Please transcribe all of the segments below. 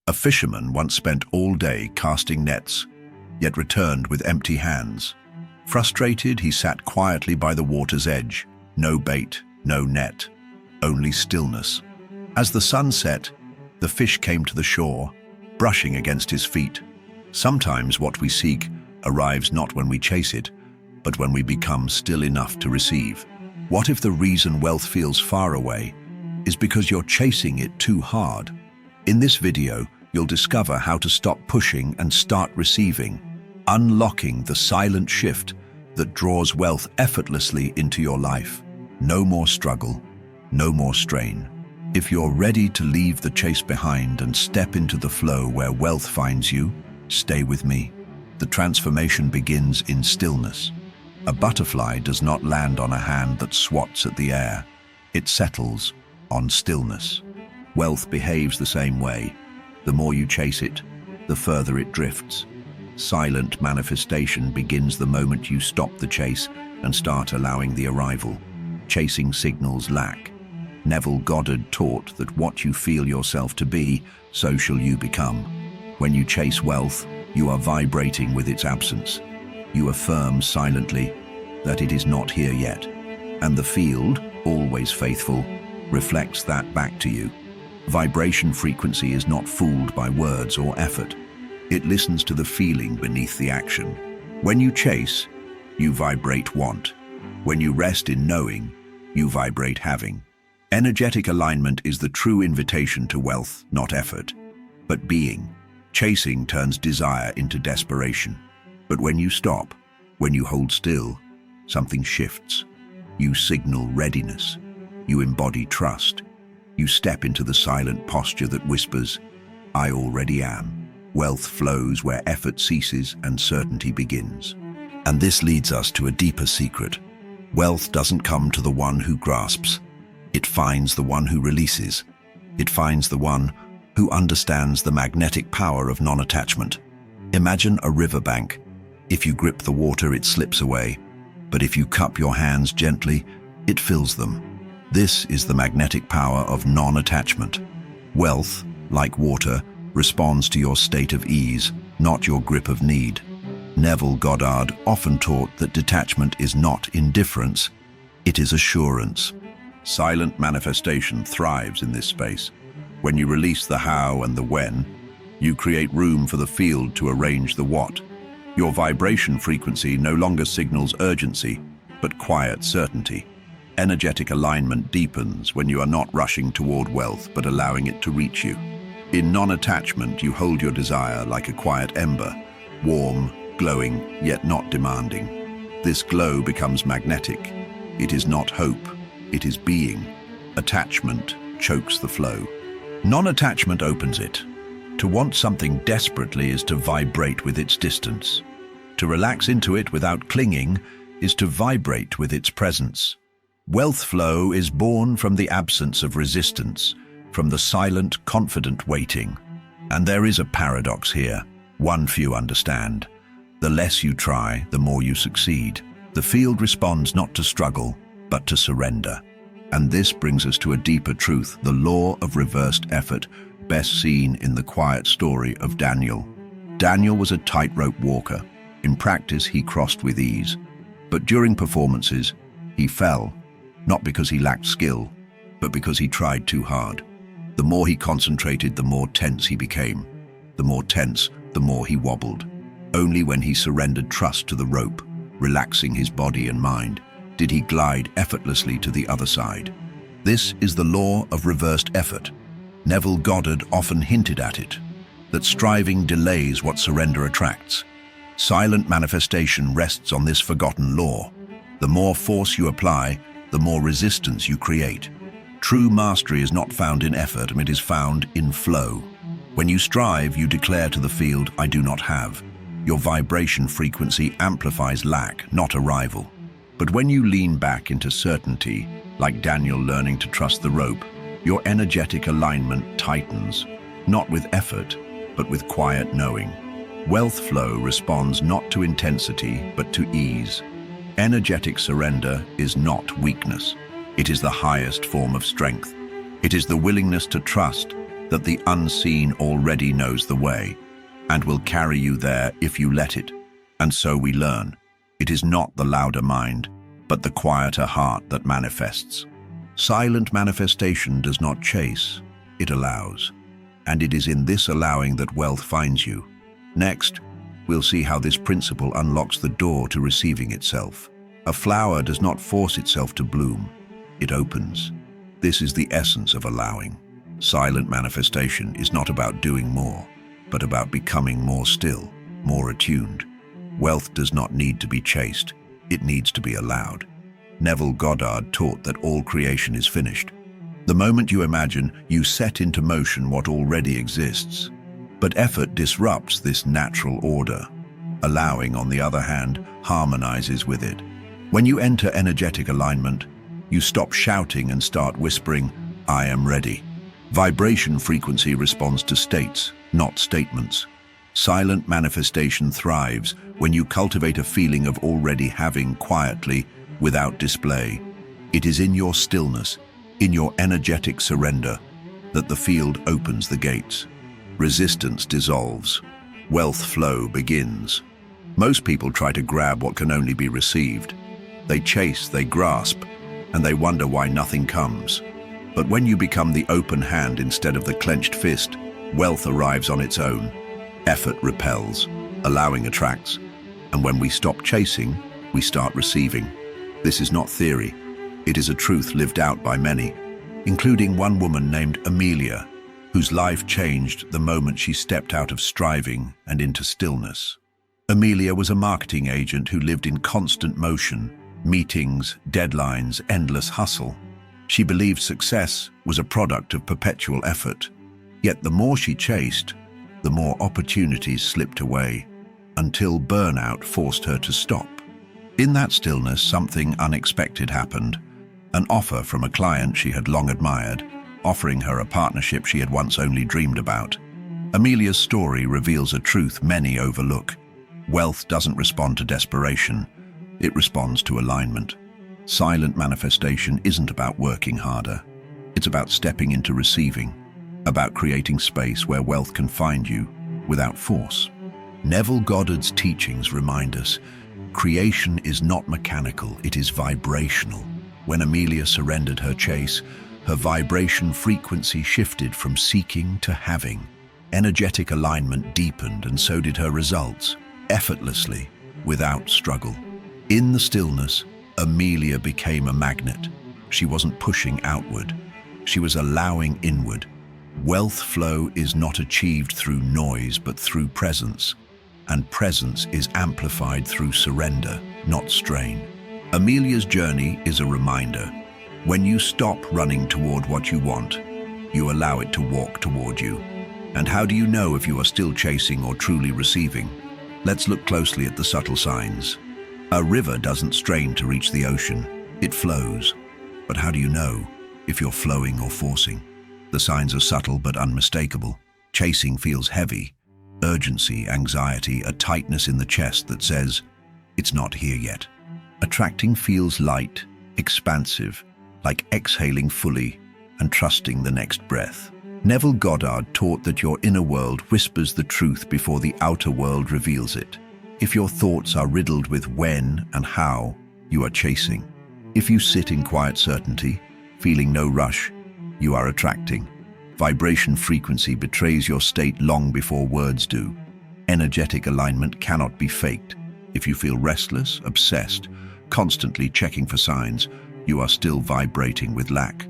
A fisherman once spent all day casting nets, yet returned with empty hands. Frustrated, he sat quietly by the water's edge. No bait, no net, only stillness. As the sun set, the fish came to the shore, brushing against his feet. Sometimes what we seek arrives not when we chase it, but when we become still enough to receive. What if the reason wealth feels far away is because you're chasing it too hard? In this video, you'll discover how to stop pushing and start receiving, unlocking the silent shift that draws wealth effortlessly into your life. No more struggle, no more strain. If you're ready to leave the chase behind and step into the flow where wealth finds you, stay with me. The transformation begins in stillness. A butterfly does not land on a hand that swats at the air. It settles on stillness. Wealth behaves the same way. The more you chase it, the further it drifts. Silent manifestation begins the moment you stop the chase and start allowing the arrival. Chasing signals lack. Neville Goddard taught that what you feel yourself to be, so shall you become. When you chase wealth, you are vibrating with its absence. You affirm silently that it is not here yet. And the field, always faithful, reflects that back to you. Vibration frequency is not fooled by words or effort. It listens to the feeling beneath the action. When you chase, you vibrate want. When you rest in knowing, you vibrate having. Energetic alignment is the true invitation to wealth, not effort, but being. Chasing turns desire into desperation. But when you stop, when you hold still, something shifts. You signal readiness. You embody trust. You step into the silent posture that whispers, I already am. Wealth flows where effort ceases and certainty begins. And this leads us to a deeper secret. Wealth doesn't come to the one who grasps. It finds the one who releases. It finds the one who understands the magnetic power of non-attachment. Imagine a riverbank. If you grip the water, it slips away. But if you cup your hands gently, it fills them. This is the magnetic power of non-attachment. Wealth, like water, responds to your state of ease, not your grip of need. Neville Goddard often taught that detachment is not indifference, it is assurance. Silent manifestation thrives in this space. When you release the how and the when, you create room for the field to arrange the what. Your vibration frequency no longer signals urgency, but quiet certainty. Energetic alignment deepens when you are not rushing toward wealth, but allowing it to reach you. In non-attachment, you hold your desire like a quiet ember, warm, glowing, yet not demanding. This glow becomes magnetic. It is not hope, it is being. Attachment chokes the flow. Non-attachment opens it. To want something desperately is to vibrate with its distance. To relax into it without clinging is to vibrate with its presence. Wealth flow is born from the absence of resistance, from the silent, confident waiting. And there is a paradox here, one few understand. The less you try, the more you succeed. The field responds not to struggle, but to surrender. And this brings us to a deeper truth, the law of reversed effort, best seen in the quiet story of Daniel. Daniel was a tightrope walker. In practice, he crossed with ease. But during performances, he fell. Not because he lacked skill, but because he tried too hard. The more he concentrated, the more tense he became. The more tense, the more he wobbled. Only when he surrendered trust to the rope, relaxing his body and mind, did he glide effortlessly to the other side. This is the law of reversed effort. Neville Goddard often hinted at it, that striving delays what surrender attracts. Silent manifestation rests on this forgotten law. The more force you apply, the more resistance you create. True mastery is not found in effort, it is found in flow. When you strive, you declare to the field, I do not have. Your vibration frequency amplifies lack, not arrival. But when you lean back into certainty, like Daniel learning to trust the rope, your energetic alignment tightens, not with effort, but with quiet knowing. Wealth flow responds not to intensity, but to ease. Energetic surrender is not weakness. It is the highest form of strength. It is the willingness to trust that the unseen already knows the way and will carry you there if you let it. And so we learn. It is not the louder mind, but the quieter heart that manifests. Silent manifestation does not chase, it allows. And it is in this allowing that wealth finds you. Next, we'll see how this principle unlocks the door to receiving itself. A flower does not force itself to bloom, it opens. This is the essence of allowing. Silent manifestation is not about doing more, but about becoming more still, more attuned. Wealth does not need to be chased, it needs to be allowed. Neville Goddard taught that all creation is finished. The moment you imagine, you set into motion what already exists. But effort disrupts this natural order. Allowing, on the other hand, harmonizes with it. When you enter energetic alignment, you stop shouting and start whispering, "I am ready." Vibration frequency responds to states, not statements. Silent manifestation thrives when you cultivate a feeling of already having quietly, without display. It is in your stillness, in your energetic surrender, that the field opens the gates. Resistance dissolves. Wealth flow begins. Most people try to grab what can only be received. They chase, they grasp, and they wonder why nothing comes. But when you become the open hand instead of the clenched fist, wealth arrives on its own. Effort repels, allowing attracts. And when we stop chasing, we start receiving. This is not theory. It is a truth lived out by many, including one woman named Amelia, whose life changed the moment she stepped out of striving and into stillness. Amelia was a marketing agent who lived in constant motion, meetings, deadlines, endless hustle. She believed success was a product of perpetual effort. Yet the more she chased, the more opportunities slipped away, until burnout forced her to stop. In that stillness, something unexpected happened. An offer from a client she had long admired, offering her a partnership she had once only dreamed about. Amelia's story reveals a truth many overlook. Wealth doesn't respond to desperation, it responds to alignment. Silent manifestation isn't about working harder. It's about stepping into receiving, about creating space where wealth can find you without force. Neville Goddard's teachings remind us, creation is not mechanical, it is vibrational. When Amelia surrendered her chase, her vibration frequency shifted from seeking to having. Energetic alignment deepened, and so did her results, effortlessly, without struggle. In the stillness, Amelia became a magnet. She wasn't pushing outward, she was allowing inward. Wealth flow is not achieved through noise, but through presence. And presence is amplified through surrender, not strain. Amelia's journey is a reminder. When you stop running toward what you want, you allow it to walk toward you. And how do you know if you are still chasing or truly receiving? Let's look closely at the subtle signs. A river doesn't strain to reach the ocean, it flows. But how do you know if you're flowing or forcing? The signs are subtle but unmistakable. Chasing feels heavy. Urgency, anxiety, a tightness in the chest that says, it's not here yet. Attracting feels light, expansive, like exhaling fully and trusting the next breath. Neville Goddard taught that your inner world whispers the truth before the outer world reveals it. If your thoughts are riddled with when and how, you are chasing. If you sit in quiet certainty, feeling no rush, you are attracting. Vibration frequency betrays your state long before words do. Energetic alignment cannot be faked. If you feel restless, obsessed, constantly checking for signs, you are still vibrating with lack.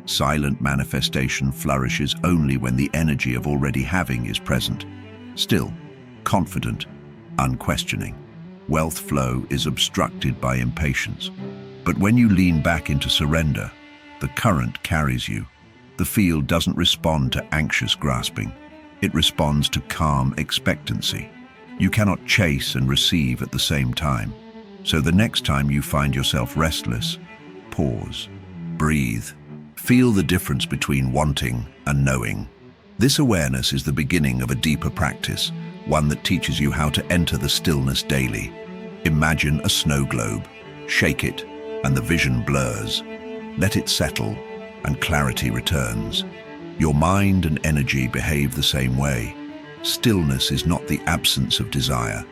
Silent manifestation flourishes only when the energy of already having is present. Still, confident, unquestioning. Wealth flow is obstructed by impatience. But when you lean back into surrender, the current carries you. The field doesn't respond to anxious grasping. It responds to calm expectancy. You cannot chase and receive at the same time. So the next time you find yourself restless, pause, breathe. Feel the difference between wanting and knowing. This awareness is the beginning of a deeper practice, one that teaches you how to enter the stillness daily. Imagine a snow globe. Shake it, and the vision blurs. Let it settle, and clarity returns. Your mind and energy behave the same way. Stillness is not the absence of desire.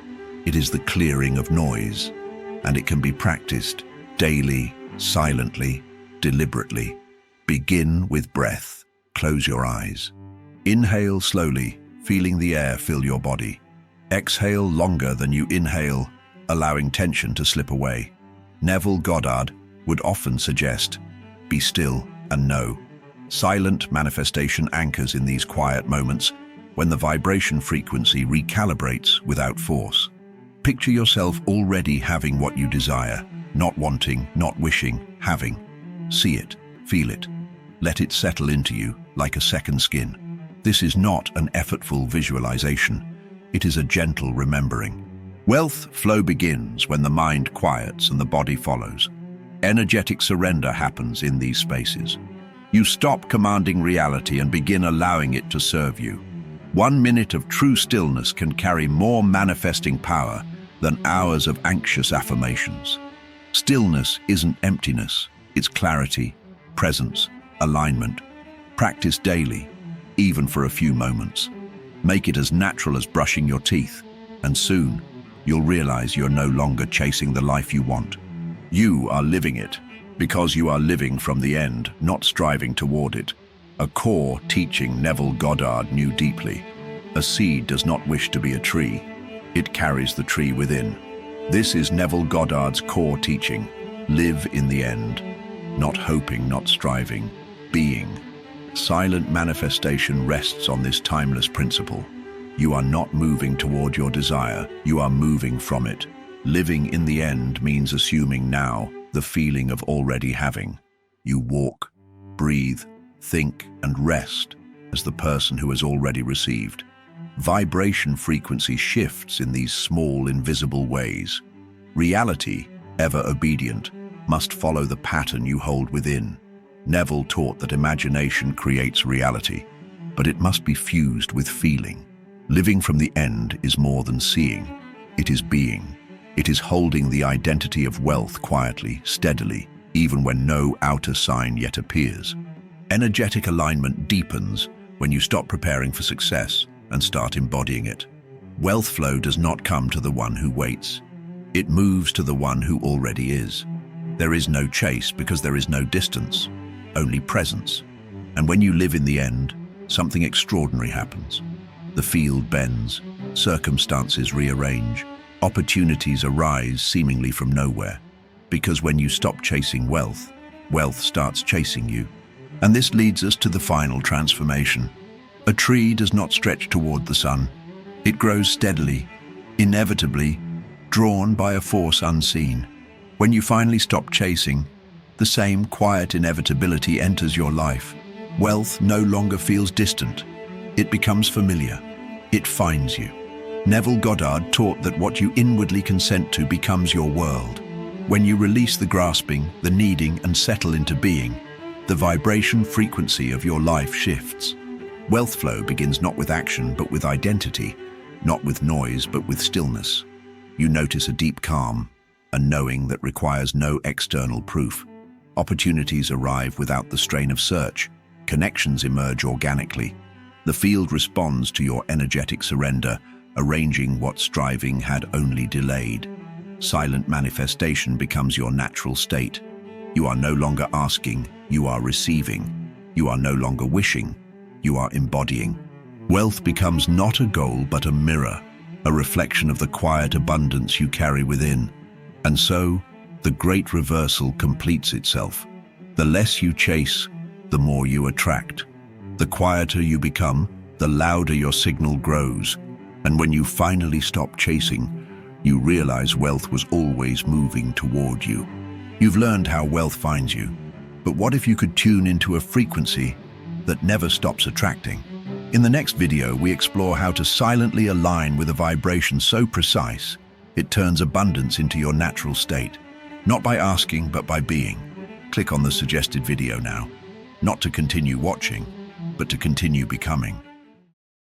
It is the clearing of noise, and it can be practiced daily, silently, deliberately. Begin with breath. Close your eyes. Inhale slowly, feeling the air fill your body. Exhale longer than you inhale, allowing tension to slip away. Neville Goddard would often suggest, be still and know. Silent manifestation anchors in these quiet moments when the vibration frequency recalibrates without force. Picture yourself already having what you desire, not wanting, not wishing, having. See it, feel it. Let it settle into you like a second skin. This is not an effortful visualization. It is a gentle remembering. Wealth flow begins when the mind quiets and the body follows. Energetic surrender happens in these spaces. You stop commanding reality and begin allowing it to serve you. 1 minute of true stillness can carry more manifesting power than hours of anxious affirmations. Stillness isn't emptiness, it's clarity, presence, alignment. Practice daily, even for a few moments. Make it as natural as brushing your teeth, and soon you'll realize you're no longer chasing the life you want. You are living it, because you are living from the end, not striving toward it. A core teaching Neville Goddard knew deeply. A seed does not wish to be a tree. It carries the tree within. This is Neville Goddard's core teaching. Live in the end. Not hoping, not striving. Being. Silent manifestation rests on this timeless principle. You are not moving toward your desire. You are moving from it. Living in the end means assuming now the feeling of already having. You walk, breathe, think, and rest as the person who has already received. Vibration frequency shifts in these small, invisible ways. Reality, ever obedient, must follow the pattern you hold within. Neville taught that imagination creates reality, but it must be fused with feeling. Living from the end is more than seeing. It is being. It is holding the identity of wealth quietly, steadily, even when no outer sign yet appears. Energetic alignment deepens when you stop preparing for success and start embodying it. Wealth flow does not come to the one who waits. It moves to the one who already is. There is no chase because there is no distance, only presence. And when you live in the end, something extraordinary happens. The field bends, circumstances rearrange, opportunities arise seemingly from nowhere. Because when you stop chasing wealth, wealth starts chasing you. And this leads us to the final transformation. A tree does not stretch toward the sun. It grows steadily, inevitably, drawn by a force unseen. When you finally stop chasing, the same quiet inevitability enters your life. Wealth no longer feels distant. It becomes familiar. It finds you. Neville Goddard taught that what you inwardly consent to becomes your world. When you release the grasping, the needing, and settle into being, the vibration frequency of your life shifts. Wealth flow begins not with action, but with identity, not with noise, but with stillness. You notice a deep calm, a knowing that requires no external proof. Opportunities arrive without the strain of search. Connections emerge organically. The field responds to your energetic surrender, arranging what striving had only delayed. Silent manifestation becomes your natural state. You are no longer asking, you are receiving. You are no longer wishing, you are embodying. Wealth becomes not a goal but a mirror, a reflection of the quiet abundance you carry within. And so, the great reversal completes itself. The less you chase, the more you attract. The quieter you become, the louder your signal grows. And when you finally stop chasing, you realize wealth was always moving toward you. You've learned how wealth finds you, but what if you could tune into a frequency that never stops attracting? In the next video, we explore how to silently align with a vibration so precise, it turns abundance into your natural state. Not by asking, but by being. Click on the suggested video now. Not to continue watching, but to continue becoming.